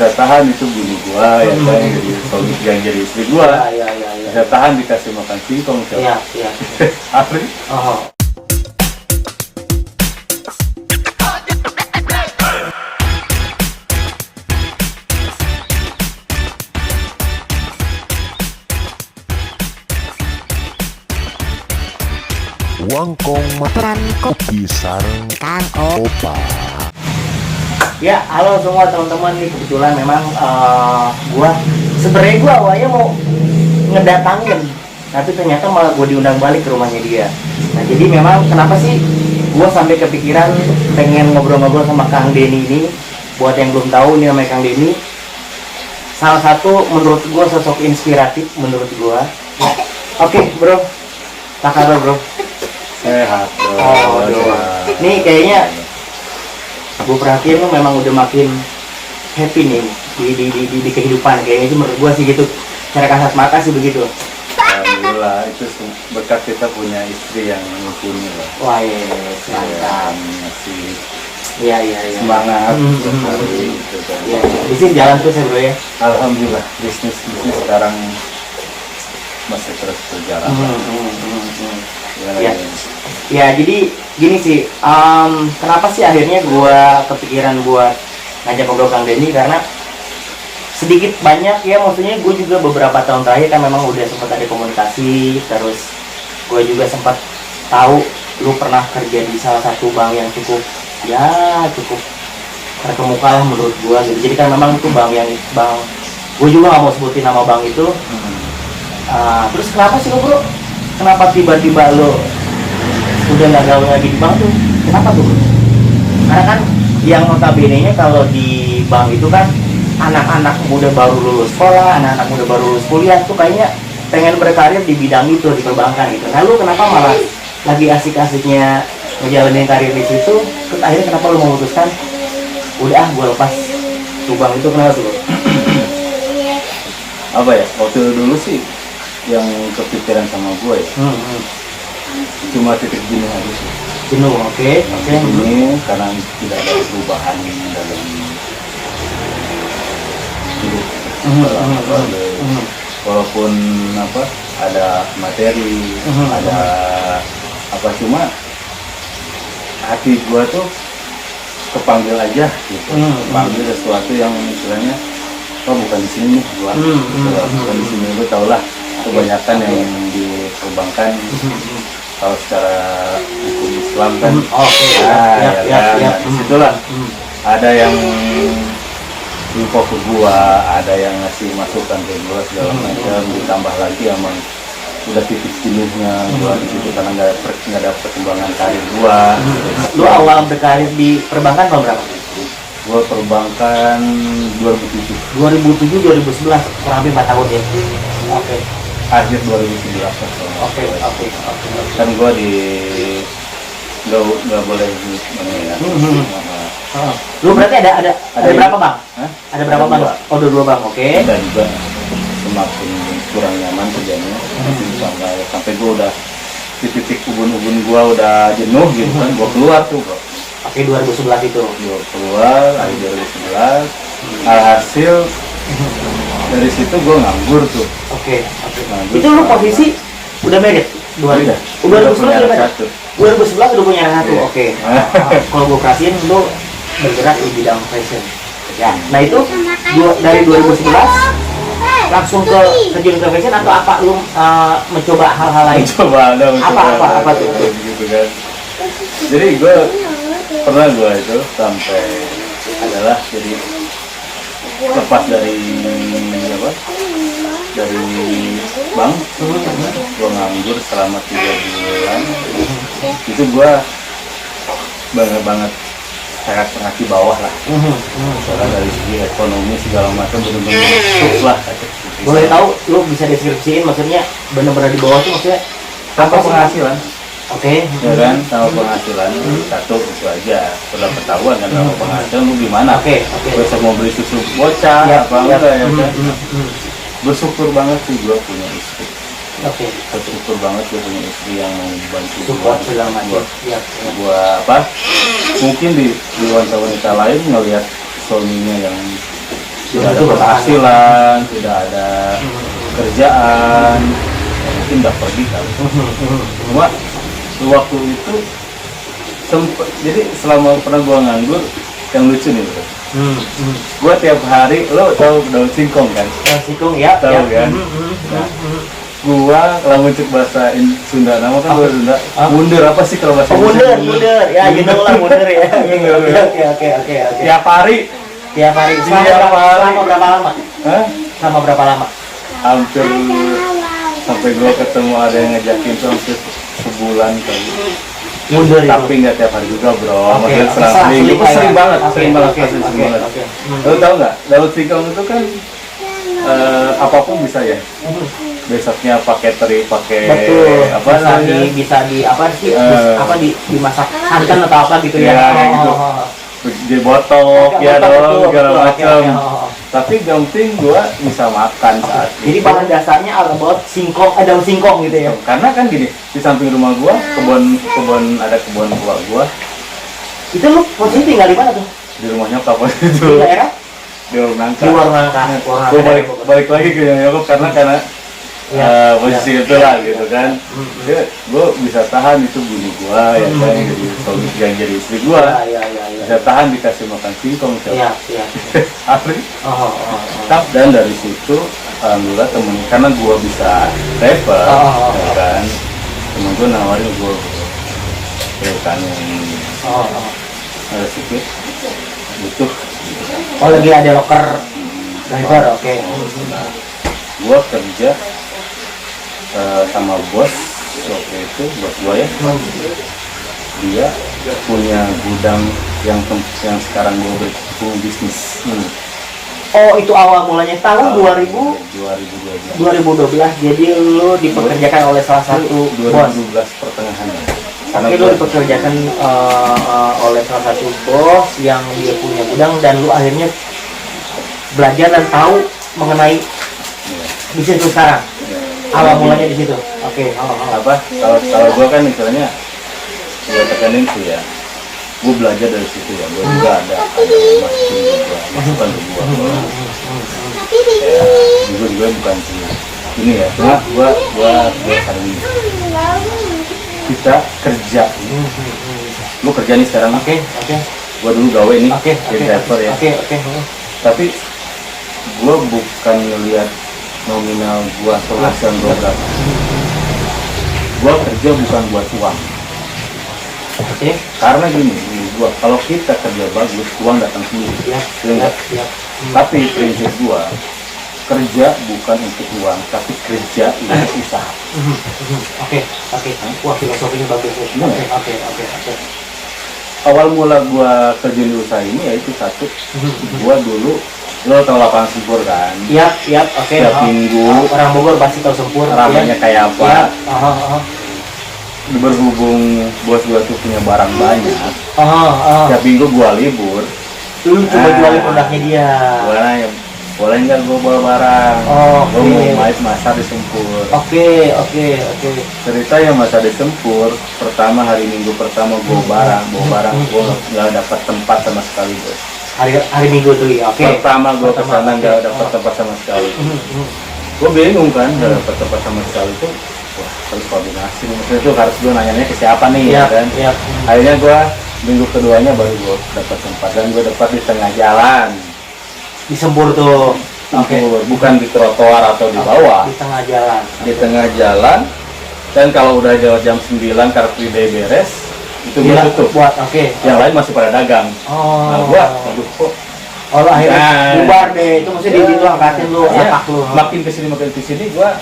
bisa tahan itu bini gua ya kan, jadi suami yang jadi istri gua. Ya. Bisa tahan dikasih makan singkong tiap hari. Oh. Wangkong materan kopi sareng Kang Opa. Ya, halo semua teman-teman nih, kebetulan memang gua awalnya mau ngedatangin, tapi ternyata malah gua diundang balik ke rumahnya dia. Nah, jadi memang kenapa sih gua sampai kepikiran pengen ngobrol-ngobrol sama Kang Denny ini? Buat yang belum tahu, ini namanya Kang Denny. Salah satu menurut gua sosok inspiratif menurut gua. Oke, bro. Tak kabar, bro? Sehat bro. Oh, nih kayaknya gue perhatiin lu memang udah makin happy nih di kehidupan, kayaknya sih menurut gue sih gitu, cara kasat mata sih begitu. Alhamdulillah, itu berkat kita punya istri yang mumpuni lah. Wah, yes, mantap. Masih Iya. semangat hari gitu kan. Iya, bisnis jalan terus ya bro ya. Alhamdulillah, bisnis sekarang masih terus berjalan. Ya, jadi gini sih, kenapa sih akhirnya gua kepikiran buat ngajak ngobrol Kang Denny, karena sedikit banyak ya, maksudnya gue juga beberapa tahun terakhir kan memang udah sempat ada komunikasi, terus gue juga sempat tahu lu pernah kerja di salah satu bank yang cukup terkemuka lah menurut gue gitu. Jadi kan memang itu bank gue juga nggak mau sebutin nama bank itu. Terus kenapa sih lo bro? Kenapa tiba-tiba lo udah nggak gawe lagi di bank tuh? Kenapa tuh bro? Karena kan yang notabene-nya kalau di bank itu kan anak-anak muda baru lulus sekolah, anak-anak muda baru lulus kuliah tuh kayaknya pengen berkarir di bidang itu, di perbankan gitu. Nah lu kenapa malah lagi asik-asiknya ngejalanin karir di situ, terus akhirnya kenapa lu memutuskan udah gue lepas tuh bank itu, kenapa tuh bro? Apa ya, waktu dulu sih yang kepikiran sama gue ya, cuma titik jenuh aja sih. Jenuh, oke. Ini karena tidak ada perubahan dalam hidup. Walaupun ada materi, ada cuma hati gue tuh kepanggil aja gitu, kepanggil sesuatu yang istilahnya bukan di sini nih gua, bukan di sini. Lu tau lah, kebanyakan yang di perbankan kalau secara hukum Islam kan, disitulah ada yang info ke gua, ada yang ngasih masukan ke gua segala macam, ditambah lagi emang udah titik jenuhnya gua di situ karena nggak ada perkembangan karir gua. Lu awal berkarir di perbankan tahun berapa? Gua perbankan 2007 2011, kurang lebih 4 tahun ya. Oke. Akhir 2011 kan. Oke. Kan gua nggak boleh ya. Lu berarti ada berapa bang? Ada berapa bang? Oh, ada 2 bang, oke. Dan juga semakin kurang nyaman kerjanya, sampai gua udah di titik ubun-ubun gua udah jenuh gitu kan, gua keluar tuh bro. Oke, 2011 itu. Gua keluar akhir 2011. Alhasil dari situ gua nganggur tuh. Oke. Itu lu posisi udah merit? 2011 udah merit? 2011 udah punya anak satu, oke. Kalau gue perhatiin lu bergerak di bidang fashion. Ya, nah itu dari 2011 langsung terjun ke fashion atau apa lu mencoba hal-hal lain? Apa tuh? Gitu kan. Jadi gue pernah itu sampai adalah jadi lepas dari bank, gue nganggur selama 3 bulan. Itu gue banget sangat di bawah lah. Soalnya dari segi ekonomi segala macam benar-benar susah lah. Boleh tahu lu bisa deskripsiin maksudnya benar-benar di bawah tuh maksudnya tanpa penghasilan? Oke. Ya kan, tanpa penghasilan satu itu aja. Udah ketahuan kan tanpa penghasilan lu gimana? Oke. Bisa mau beli susu bocah apa enggak ya kan? Bersyukur banget sih gue punya istri. Oke. Bersyukur banget gue punya istri yang membantu support segala macam. Mungkin di wanita-wanita lain ngelihat suaminya yang tidak ada Betul, penghasilan, tidak ada kerjaan, ya mungkin udah pergi kali. Cuma waktu itu sempet, jadi selama pernah gua nganggur, yang lucu nih bro. Gua tiap hari, lo tahu daun singkong kan? Daun singkong ya. Tahu kan? Nah, gua kalau ngucuk bahasa Sunda, nama kan gua Sunda. Mundur apa sih kalau bahasa Indonesia? Mundur. Ya, gitu lah mundur ya. Oke. Tiap hari. Tiap hari. Tiap hari. Selama berapa lama? Hah? Selama berapa lama? Hampir sampai gua ketemu ada yang ngajakin tuh hampir sebulan kali. Mundur itu. Tapi nggak tiap hari juga bro. Oke, Maksudnya selang seminggu seling sering ya. banget, Oke, sering banget, oke, pasti sering oke, banget. oke. Lo tau nggak? Daun singkong itu kan apapun bisa ya. Besoknya pakai teri, pakai Betul. apa Bisa namanya? bisa di apa sih? Apa dimasak santan atau apa gitu ya? Iya, kayak gitu. Di botok Oke, ya botok, dong, betul, segala betul, macam. oke. Tapi yang penting gua bisa makan saat Jadi itu. bahan dasarnya about singkong, daun singkong gitu ya. Karena kan gini, di samping rumah gua ada kebun buah gua. Itu lu posisi tinggal di mana tuh? Di rumahnya apa Di itu? daerah? Di Warung Nangka. Di Warung Nangka. Gue balik lagi ke Yaakob karena Ya, posisi itu lah gitu kan. Gue bisa tahan itu bini gue ya kan, jadi suami yang jadi istri gue Iya. bisa tahan dikasih makan singkong Iya. asli. Oh. Dan dari situ alhamdulillah temen, karena gue bisa travel ya kan, temen gue nawarin gue kan yang ada sedikit butuh. Oh, lagi ada loker driver, oke. Gue kerja sama bos waktu itu, bos gue ya, dia punya gudang yang sekarang gue berkecimpung bisnis. Oh, itu awal mulanya tahun 2012. 2012 Jadi lu dipekerjakan oleh salah satu bos. 2012 pertengahan. Oke, lu dipekerjakan oleh salah satu bos yang dia punya gudang dan lu akhirnya belajar dan tahu mengenai bisnis lu sekarang. Awal mulanya di situ. Oke. Apa? Kalau gue kan istilahnya gue tekanin sih ya. Gue belajar dari situ ya. Gue juga ada masukan ke gue. Ya, gue juga bukan cuma ini ya. Cuma gue sering kita kerja. Lu kerja nih sekarang. Oke. Gue dulu gawe nih. Oke. Jadi driver ya. Oke. Tapi gue bukan ngelihat nominal gua penghasilan gua berapa. Gua kerja bukan buat uang. Oke. Karena gini gua, kalau kita kerja bagus, uang datang sendiri. Iya. Enggak. Tapi prinsip gua, kerja bukan untuk uang, tapi kerja untuk usaha. Oke. Wah, filosofinya bagus. Oke. Awal mula gua kerja di usaha ini yaitu satu, gua dulu, lo tau lapangan Sempur kan? Iya, oke. Setiap minggu Orang Bogor pasti tahu Sempur. ramainya kayak apa? Iya. Berhubung bos gua tuh punya barang banyak, Oh. setiap minggu gua libur, Lu coba jualin produknya dia. gua nanya, boleh nggak gua bawa barang? Gua mau masak di Sempur. Oke. Ceritanya masak di Sempur, pertama hari Minggu pertama gua bawa barang, gua nggak dapat tempat sama sekali bos. Hari Minggu tuh ya. Oke. Pertama gua kesana nggak dapat tempat sama sekali. Gua bingung kan, nggak dapat tempat sama sekali tuh. Wah, harus koordinasi. Maksudnya tuh harus gua nanyanya ke siapa nih, ya kan? Iya. Akhirnya gua minggu keduanya baru gua dapat tempat, dan gua dapat di tengah jalan. Di Sempur tuh. Oke. Bukan di trotoar atau di bawah. Di tengah jalan. Di tengah jalan. Dan kalau udah jam 9 Car Free Day beres, itu gua tutup. Buat oke. Yang lain masih pada dagang. Oh. Nah gua, aduh kok. Oh, lu akhirnya Nah. bubar deh. Itu mesti di itu angkatin lu, Ya, lapak lu. makin kesini gua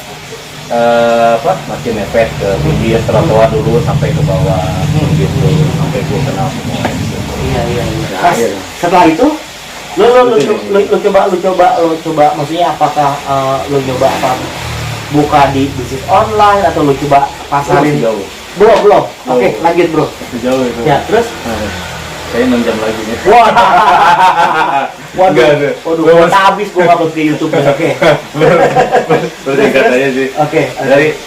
makin efek ke pinggir trotoar dulu sampai ke bawah gitu, sampai gua kenal semua. Iya. Nah, Pas, akhirnya. setelah itu lu Betul, coba maksudnya apakah lu nyoba apa buka di bisnis online atau lu coba pasarin? Jauh. Belum. Oke, lanjut, Bro. Itu jauh itu. Ya, terus Kayaknya 6 jam lagi nih. wah. Enggak ada. Waduh, Gua kita habis gua upload ke YouTube. Oke. Terus katanya sih. Oke.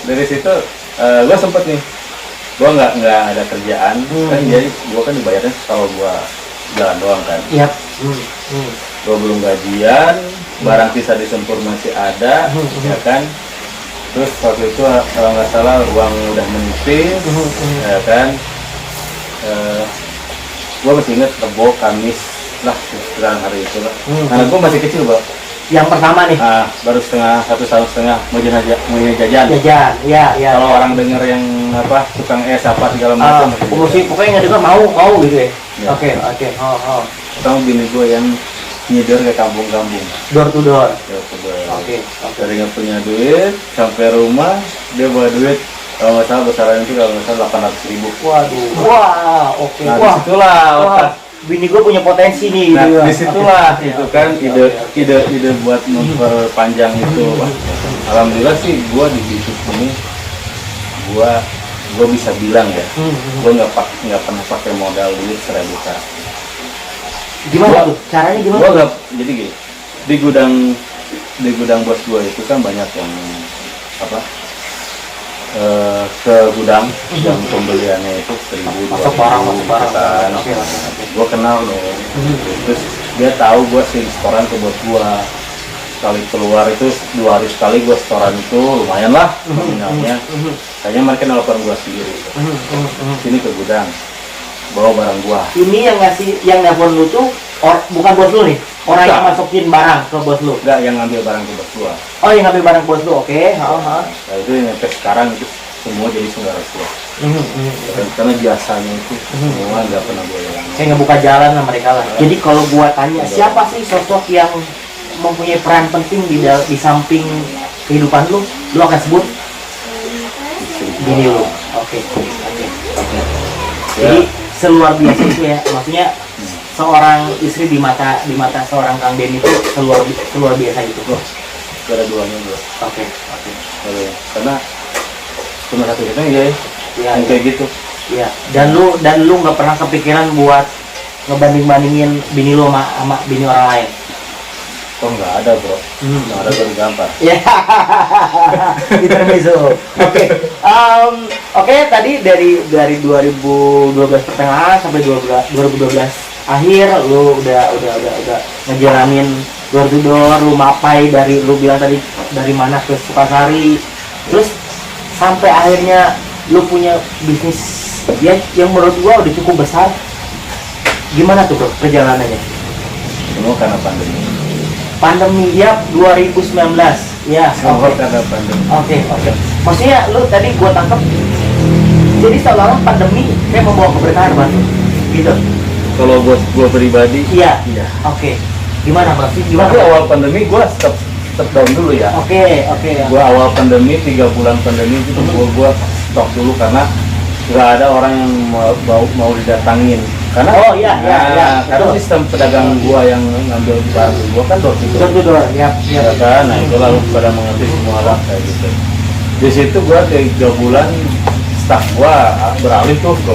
Dari situ gua sempet nih. Gua nggak ada kerjaan kan, jadi gua kan dibayarnya kalau gua jalan doang kan. Iya. Gua belum gajian, barang sisa di Sempur masih ada, ya kan. Terus waktu itu kalau nggak salah uang udah menipis, ya kan. Gue masih ingat Rebo, Kamis lah, sekitaran hari itu lah. Karena gue masih kecil, Bro. Yang pertama nih. Baru 1,5 tahun mau jajan. Jajan, iya. Kalau orang denger yang apa tukang es apa segala macam, pokoknya nggak dengar mau gitu ya. Ya. Oke. Tahu bini gue yang nyeder ke kampung-kampung. Door to door. Oke. Dari nggak punya duit sampai rumah dia bawa duit kalau nggak salah besaran itu kalau nggak salah 800.000. Waduh. Wah, oke. Nah, Wah. disitulah otak. Bini gue punya potensi nih. Nah, gitu ya. disitulah Oke, itu oke, kan oke. ide buat memperpanjang itu. Wah, alhamdulillah sih gue di bisnis ini gue bisa bilang ya, gue nggak pernah pakai modal duit 1.000 kak. Gimana tuh? Caranya gimana? Gue nggak, jadi gini, di gudang bos gue itu kan banyak yang apa ke gudang yang pembeliannya itu 1.000, Masuk barang. kan. Oke. Gue kenal dong. Terus dia tahu gue sering setoran ke bos gue. Sekali keluar itu 2 hari sekali gue setoran itu lumayan lah nominalnya. Kayaknya mereka nelpon gue sendiri. Sini ke gudang, bawa barang gue. Ini yang nelfon lu tuh bukan bos lu nih. Orang yang masukin barang ke bos lu. Enggak, yang ngambil barang ke bos gue. Oh, yang ngambil barang bos lu. Oke. Nah, itu yang sampai sekarang itu semua jadi saudara gue. Karena biasanya itu semua nggak pernah gue hilang. Saya ngebuka jalan sama mereka lah. Jadi kalau gua tanya siapa sih sosok yang mempunyai peran penting di samping kehidupan lu akan sebut bini lu. Oke. Jadi seluar biasa itu ya, maksudnya seorang istri di mata seorang Kang Den itu seluar biasa itu. Gak ada duanya gue. Oke. Karena cuma satu itu ya, yang kayak gitu. Iya. Dan lu nggak pernah kepikiran buat ngebanding-bandingin bini lu sama bini orang lain. Oh nggak ada bro, nggak ada baru gampang. Ya, intermezzo. Oke, tadi dari 2012 pertengahan sampai 2012 akhir, lu udah ngejalanin door to door, lu mapai lu bilang tadi dari mana ke Sukasari, terus sampai akhirnya lu punya bisnis yang menurut gua udah cukup besar. Gimana tuh bro perjalanannya? Semua karena Pandemi ya 2019 ya. Semua karena pandemi. Oke. Maksudnya lu tadi gua tangkap jadi seolah-olah pandemi kayak membawa keberkahan buat lu, gitu. Kalau buat gua pribadi, Iya. iya. Oke. Gimana Bang? Gimana? Tapi awal pandemi gua step down dulu ya. Oke. Gua awal pandemi 3 bulan pandemi itu gua stop dulu karena nggak ada orang yang mau didatangin. Karena karena sistem pedagang gua yang ngambil barang gua kan door to door. Ya kan, nah itu lalu pada mengerti semua lah kayak gitu. Di situ gua 3 bulan staff gua beralih tuh ke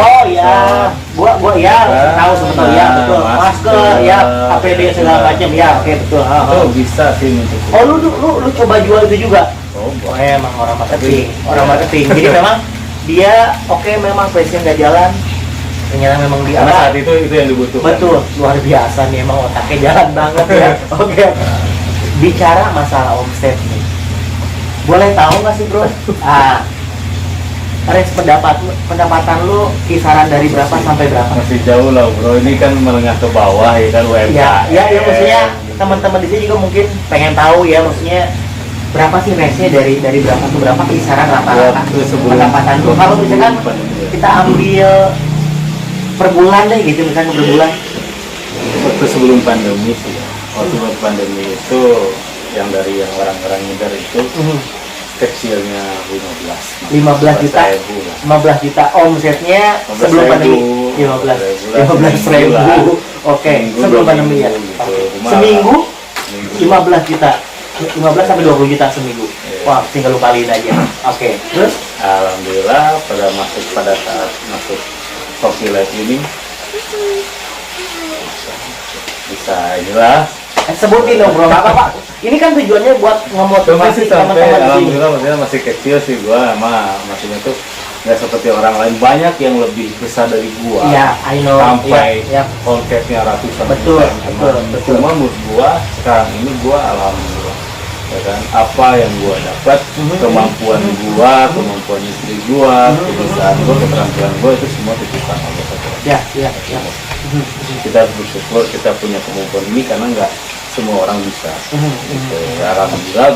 Oh iya, gua ya tahu sebetulnya ya, betul. Masker ya, APD segala macam ya, oke betul. Itu bisa sih untuk. Oh lu coba jual itu juga? Oh, Emang orang marketing. Jadi memang dia memang passion nggak jalan, ternyata memang dia karena saat itu yang dibutuhkan. Betul, luar biasa nih, emang otaknya jalan banget ya. Oke. Bicara masalah omset nih, boleh tahu nggak sih bro? Range pendapatan lu kisaran dari berapa sampai berapa? Masih jauh lah bro, ini kan menengah ke bawah ya kan UMKM. Ya maksudnya teman-teman di sini juga mungkin pengen tahu ya, maksudnya berapa sih range-nya dari berapa ke berapa kisaran rata-rata pendapatan lu? Kalau misalkan kita ambil per bulan deh gitu, misalnya per bulan. Waktu sebelum pandemi sih ya. Waktu sebelum pandemi itu yang dari yang orang-orang nyedar itu kecilnya 15 juta. 15 juta omsetnya sebelum pandemi. 15.000. Oke, sebelum pandemi ya. Seminggu 15 juta. 15 sampai 20 juta seminggu. Wah, tinggal lu kaliin aja. Oke. Terus alhamdulillah pada saat masuk Coffee Lab ini bisa inilah. Sebutin dong bro, apa Pak? Ini kan tujuannya buat Cuma sih ngemotivasi sampai teman-teman di sini. alhamdulillah maksudnya masih kecil sih gua sama masihnya tuh nggak seperti orang lain, banyak yang lebih besar dari gua. Iya, I know. Sampai Iya, iya. konsepnya ratusan Betul, juta. betul. Cuma menurut gua sekarang ini gua alhamdulillah, ya kan, apa yang gua dapat, kemampuan gua, kemampuan istri gua, kebiasaan gua, keterampilan gua, itu semua titipan Allah SWT. Ya, iya, iya. Kita harus bersyukur kita punya kemampuan ini karena nggak semua orang bisa. Gitu. Ya, alhamdulillah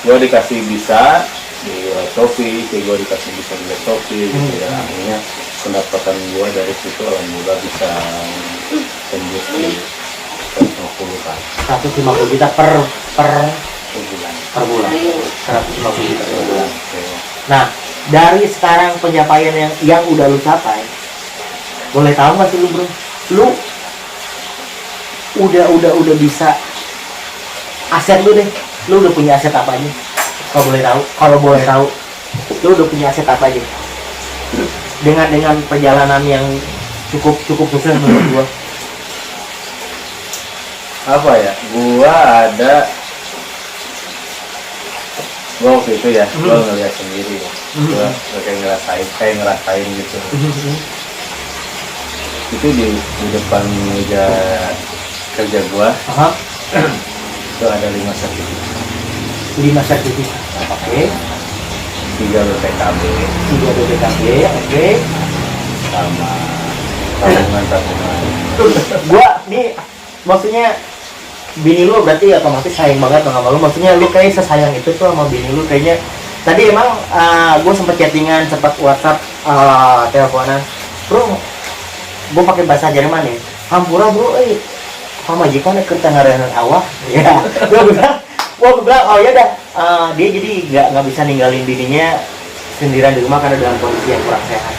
gua dikasih bisa di Shopee, gua dikasih bisa di Shopee, gitu ya. Akhirnya pendapatan gua dari situ alhamdulillah bisa tembus di 150 kan 150 juta per bulan. bulan. 150 juta per bulan. Oke. Nah, dari sekarang pencapaian yang udah lu capai, boleh tahu nggak sih lu bro? Lu udah bisa aset lu deh. Lu udah punya aset apa aja? Kalau boleh tahu, lu udah punya aset apa aja? Dengan perjalanan yang cukup sukses menurut gua. Apa ya? Gua waktu itu ya, gua ngeliat sendiri ya. Gua kayak ngerasain gitu. Itu di depan meja kerja gua itu ada 5 sertifikat. 5 sertifikat. Oke. 3 BPKB 3 BPKB, oke. sama tabungan. Gua nih maksudnya bini lu berarti otomatis sayang banget sama lu. Maksudnya lu kayak sesayang itu tuh sama bini lu kayaknya. Tadi emang gue sempet chattingan, sempat WhatsApp, teleponan. Bro, gue pakai bahasa Jerman ya. Hampura bro, pamajikan ke tengarenan awak. Ya, gue bilang, oh ya dah. Dia jadi nggak bisa ninggalin bininya sendirian di rumah karena dalam kondisi yang kurang sehat.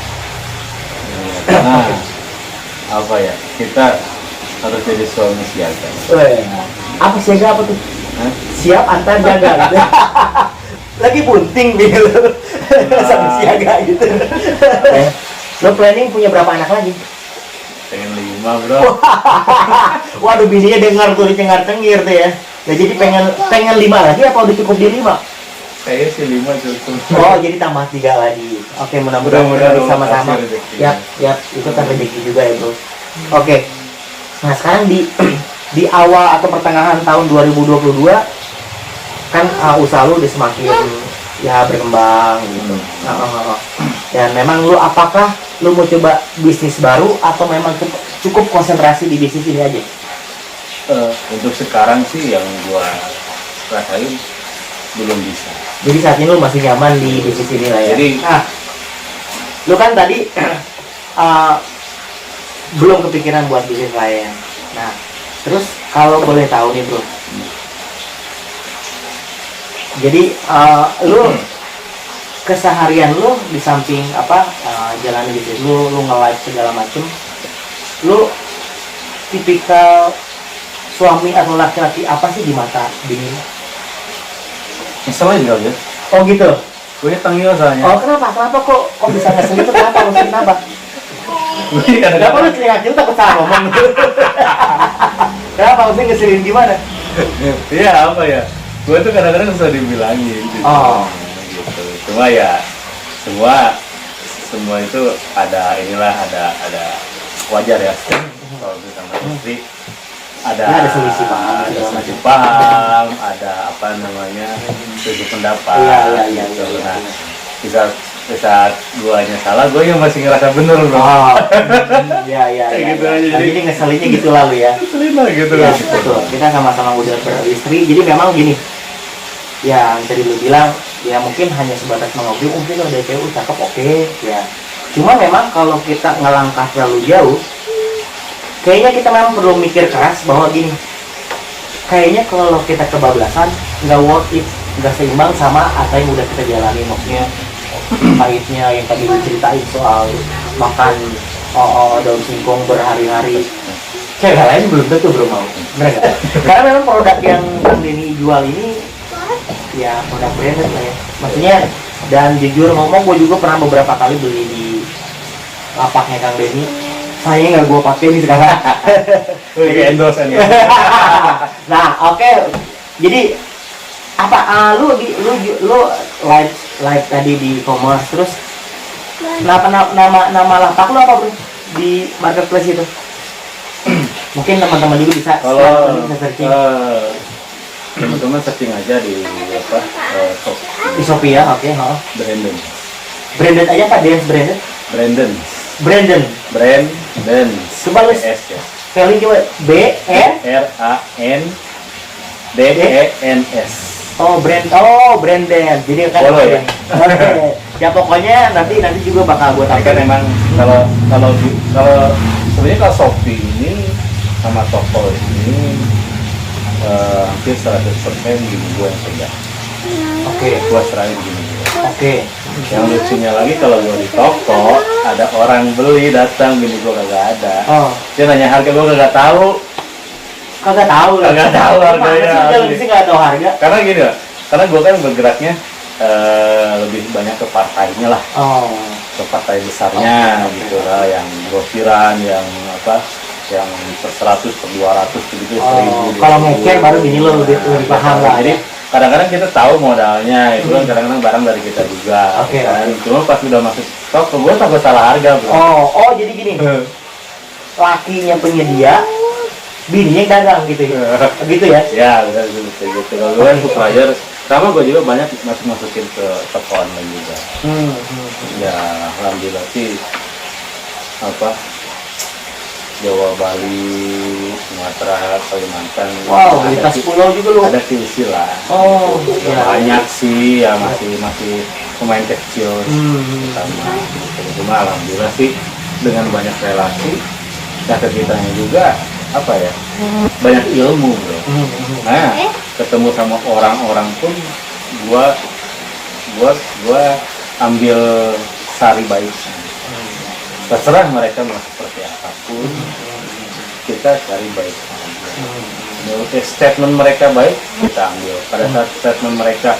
Nah, apa ya? Kita harus jadi suami siaga. Apa siaga apa tuh? Hah? Siap antar jaga gitu. Lagi bunting gitu. Sama siaga gitu. Lo planning punya berapa anak lagi? Pengen 5 bro. Waduh, bininya dengar tuh cengar-cengir tuh ya. Nah, jadi pengen 5 lagi apa udah cukup di 5? Kayaknya sih 5 cukup. Oh, jadi tambah 3 lagi. Oke, mudah-mudahan kita sama-sama. Yap, itu kan rezeki juga ya bro. Oke. Nah, sekarang di awal atau pertengahan tahun 2022 kan usaha lu udah semakin ya berkembang gitu. Dan memang lu apakah lu mau coba bisnis baru atau memang cukup konsentrasi di bisnis ini aja? Untuk sekarang sih yang gua rasain belum bisa. Jadi saat ini lu masih nyaman di bisnis ini lah ya. Jadi lu kan tadi belum kepikiran buat bisnis lain. Nah, terus kalau boleh tahu nih bro, jadi lu keseharian lu di samping jalan bisnis lu nge-live segala macem, lu tipikal suami atau laki-laki apa sih di mata bini? ngeselin kali ya. Oh gitu. Gue tengil soalnya. Oh kenapa kok bisa ngeselin itu kenapa? Maksudnya kenapa? Kenapa lu celingak-celingak takut salah ngomong? Kenapa maksudnya ngeselin gimana? Iya apa ya? Gue tuh kadang-kadang susah dibilangin gitu. Oh. Gitu. Cuma ya semua itu ada wajar ya. Kalau kita sama istri ada selisih paham, ada apa namanya selisih pendapat. Iya. Nah, bisa guanya salah, gue yang masih ngerasa bener bro. Iya. Gitu aja. Nah, jadi ngeselinnya gitu lalu ya. Ngeselin lah gitu. Ya, betul. Kita sama-sama udah beristri, jadi memang gini. Ya, yang tadi lu bilang, ya mungkin hanya sebatas mengobrol, mungkin udah cewek cakep oke, ya. Cuma memang kalau kita ngelangkah terlalu jauh, kayaknya kita memang perlu mikir keras bahwa gini. Kayaknya kalau kita kebablasan, nggak worth it, nggak seimbang sama apa yang udah kita jalani, maksudnya pahitnya yang tadi lu ceritain soal makan daun singkong berhari-hari. Cewek lain belum tentu bro mau, bener nggak? Karena memang produk yang Kang Denny jual ini ya produk branded lah ya, maksudnya. Dan jujur ngomong, gue juga pernah beberapa kali beli di lapaknya Kang Denny. Sayangnya nggak gue pakai nih sekarang. Kayak endorse. Nah, oke. Jadi apa lu live tadi di e-commerce, terus Kenapa nama lapak lu apa bro di marketplace itu? Mungkin teman-teman juga bisa Kalau bisa searching teman-teman searching aja di apa di Shopee ya. Oke, Brandon. Branded aja Pak, Dance Branded. Brandon. Brandon. Brandon. Coba lu S ya. spelling coba B E RANDENS. Oh, Brandon. Jadi kan Follow ya. Oke. Ya pokoknya nanti juga bakal buat Tapi kan emang kalau sebenarnya kalau Shopee ini sama toko ini hampir 100% gini gue yang pegang. Oke. Gue serahin gini gue. Oke. Yang lucunya lagi kalau gue di toko ada orang beli datang gini gue kagak ada. Oh, Dia nanya harga gue kagak tahu. kagak tahu harganya. Kalau sih nggak tahu harga. Karena gini lah, karena gue kan bergeraknya lebih banyak ke partainya lah, Oh. ke partai besarnya gitu lah, yang grosiran, yang apa, yang per 100, per 200 begitu, Oh, 1000. kalau ngecer baru gini lo lebih paham lah. Jadi kadang-kadang kita tahu modalnya, itu kan kadang-kadang barang dari kita juga. Oke. Kan? Cuma pas udah masuk toko, gue takut salah harga bro. Oh, jadi gini. Lakinya penyedia, bininya yang dagang gitu ya. Gitu ya. Ya udah gitu. Kalau gue kan supplier, sama gue juga banyak masukin ke toko online juga. Ya alhamdulillah sih apa Jawa, Bali, Sumatera, Kalimantan. Wow, ada lintas sih- pulau juga lo. Ada QC lah. Oh, Ya, iya. banyak sih ya, masih pemain kecil sama. Cuma alhamdulillah sih dengan banyak relasi ya ke kitanya juga apa ya, banyak ilmu bro. Nah ketemu sama orang-orang pun gua ambil sari baiknya. Terserah mereka mau seperti apapun, kita cari baik aja. Menurut statement mereka baik, kita ambil. Pada saat statement mereka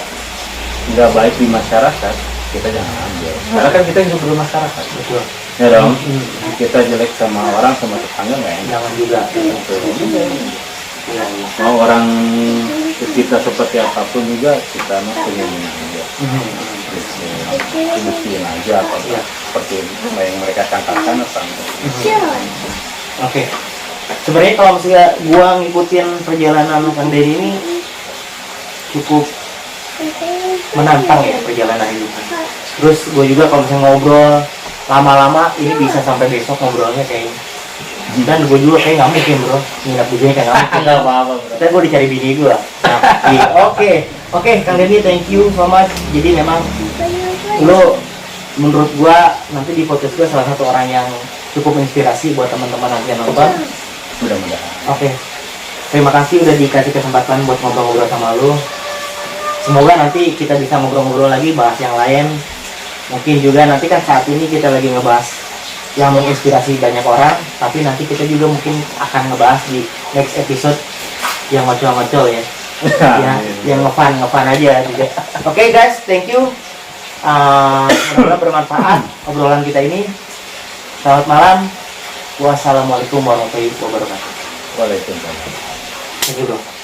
nggak baik di masyarakat, kita jangan ambil. Karena kan kita hidup bermasyarakat, Betul. ya dong. Kita jelek sama orang, sama tetangga nggak enak. Jangan juga. Mau orang kita seperti apapun juga, kita mah pengen aja. Buktiin aja apa seperti yang mereka katakan apa enggak. Oke. Sebenarnya kalau misalnya gua ngikutin perjalanan Kang Dedi ini cukup menantang ya perjalanan hidupnya. Terus gue juga kalau misalnya ngobrol lama-lama ini bisa sampai besok ngobrolnya kayak dan gue juga kayak nggak mungkin bro nginap di sini kayak nggak mungkin. Nggak apa-apa bro. Kita gue dicari bini gue. Oke Kang Dedi, thank you so much. Jadi memang lo menurut gue nanti di podcast gue salah satu orang yang cukup inspirasi buat teman-teman nanti yang nonton. Mudah-mudahan. Oke. Terima kasih udah dikasih kesempatan buat ngobrol-ngobrol sama lo. Semoga nanti kita bisa ngobrol-ngobrol lagi bahas yang lain. Mungkin juga nanti kan saat ini kita lagi ngebahas yang menginspirasi banyak orang, tapi nanti kita juga mungkin akan ngebahas di next episode yang ngocol-ngocol ya. Ya, yang ngefun aja juga. Oke guys, thank you. Semoga bermanfaat obrolan kita ini. Selamat malam. Wassalamualaikum warahmatullahi wabarakatuh. Waalaikumsalam. Thank you bro.